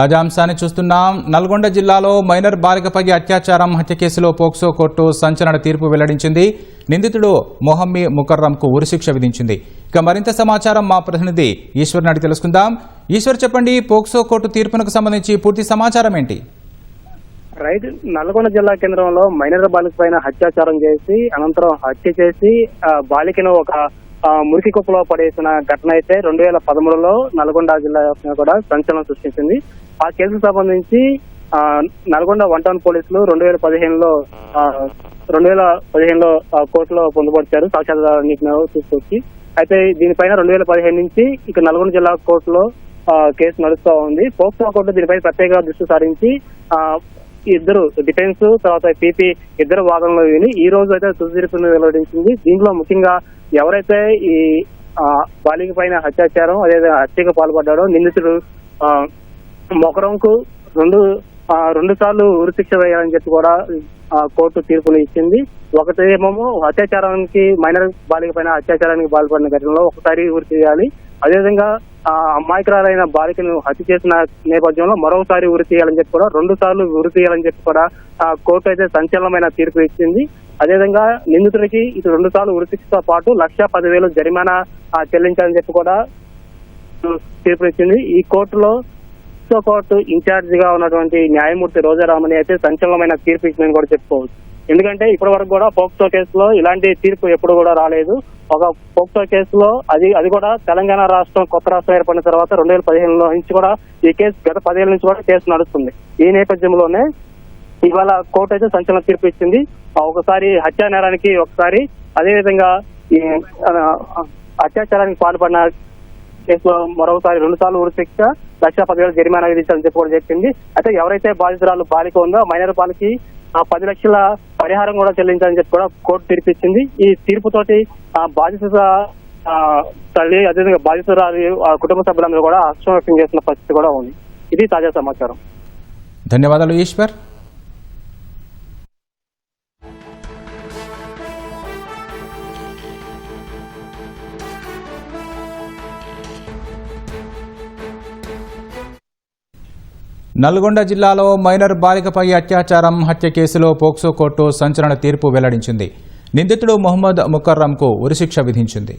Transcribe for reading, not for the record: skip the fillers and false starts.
తాజా అంశాన్ని చూస్తున్నాం. నల్గొండ జిల్లాలో మైనర్ బాలికపై అత్యాచారం హత్య కేసులో పోక్సో కోర్టు సంచలన తీర్పు వెల్లడించింది. నిందితుడు మొహమ్మీ ముకర్రంకు ఉరిశిక్ష విధించింది. ఇక మరింత సమాచారం మా ప్రతినిధి ఈశ్వర్ నాటి తెలుసుకుందాం. ఈశ్వర్, చెప్పండి, పోక్సో కోర్టు తీర్పునకు సంబంధించి పూర్తి సమాచారం ఏంటి? రైట్, నల్గొండ జిల్లా కేంద్రంలో మైనర్ బాలిక పైన అత్యాచారం చేసి అనంతరం హత్య చేసి బాలికను ఒక మురికి కుప్పలో పడేసిన ఘటన అయితే 2013లో నల్గొండ జిల్లా కూడా సంచలనం సృష్టించింది. ఆ కేసుకు సంబంధించి నల్గొండ 1 టౌన్ పోలీసులు 2015లో కోర్టులో పొందుపరిచారు సాక్ష్యాధారాన్ని తీసుకొచ్చి. అయితే దీనిపైన 2015 నుంచి ఇక నల్గొండ జిల్లా కోర్టులో కేసు నడుస్తూ ఉంది. పోక్సో కోర్టు దీనిపై ప్రత్యేక దృష్టి సారించి ఇద్దరు డిఫెన్స్ తర్వాత పీపీ ఇద్దరు వాదనలు విని ఈ రోజు అయితే తుది తీర్పును వెల్లడించింది. దీంట్లో ముఖ్యంగా ఎవరైతే ఈ బాలిక పైన అత్యాచారం అదేవిధంగా హత్యకు పాల్పడ్డాడో నిందితుడు మొకరంకు రెండు సార్లు ఉరిశిక్ష వేయాలని చెప్పి కూడా కోర్టు తీర్పును ఇచ్చింది. ఒకటేమో అత్యాచారానికి మైనర్ బాలిక పైన అత్యాచారానికి పాల్పడిన ఘటనలో ఒకసారి ఉరి చేయాలి, అదేవిధంగా అమాయకురాలైన బాలికను హత్య చేసిన నేపథ్యంలో మరోసారి ఉరి తీయాలని చెప్పి కూడా 2 సార్లు ఉరి తీయాలని చెప్పి కూడా కోర్టు అయితే సంచలనమైన తీర్పు ఇచ్చింది. అదేవిధంగా నిందితుడికి ఇటు 2 సార్లు ఉరిశిక్షతో పాటు 1,10,000 జరిమానా చెల్లించాలని చెప్పి కూడా తీర్పునిచ్చింది. ఈ కోర్టులో కోర్టు ఇన్ఛార్జ్ గా ఉన్నటువంటి న్యాయమూర్తి రోజారామని అయితే సంచలనమైన తీర్పు ఇచ్చిందని కూడా చెప్పుకోవచ్చు. ఎందుకంటే ఇప్పటి వరకు కూడా పోక్సో కేసులో ఇలాంటి తీర్పు ఎప్పుడు కూడా రాలేదు. ఒక పోక్సో కేసులో అది కూడా తెలంగాణ రాష్ట్రం కొత్త రాష్ట్రం ఏర్పడిన తర్వాత 2015లో నుంచి కూడా ఈ కేసు గత 10 ఏళ్ల నుంచి కూడా కేసు నడుస్తుంది. ఈ నేపథ్యంలోనే ఇవాళ కోర్టు అయితే సంచలన తీర్పు ఇచ్చింది. ఒకసారి హత్యా నేరానికి ఒకసారి, అదేవిధంగా ఈ అత్యాచారానికి పాల్పడిన కేసులో మరోసారి 2 సార్లు ఉరిశిక్ష 1,10,000 జరిమానా విధించాలని చెప్పి కూడా చెప్పింది. అయితే ఎవరైతే బాధితురాలు బాలిక ఉందో మైనర్ బాలికి 10 లక్షల పరిహారం కూడా చెల్లించాలని చెప్పి కూడా కోర్టు తీర్పిచ్చింది. ఈ తీర్పుతోటి బాధిత తల్లి అదేవిధంగా బాధితురాలి కుటుంబ సభ్యులందరూ కూడా హర్షం వ్యక్తం చేస్తున్న పరిస్థితి కూడా ఉంది. ఇది తాజా సమాచారం. ధన్యవాదాలు ఈశ్వర్. నల్గొండ జిల్లాలో మైనర్ బాలికపై అత్యాచారం హత్య కేసులో పోక్సో కోర్టు సంచలన తీర్పు వెల్లడించింది. నిందితుడు మొహమ్మద్ ముకర్రంకు ఉరిశిక్ష విధించింది.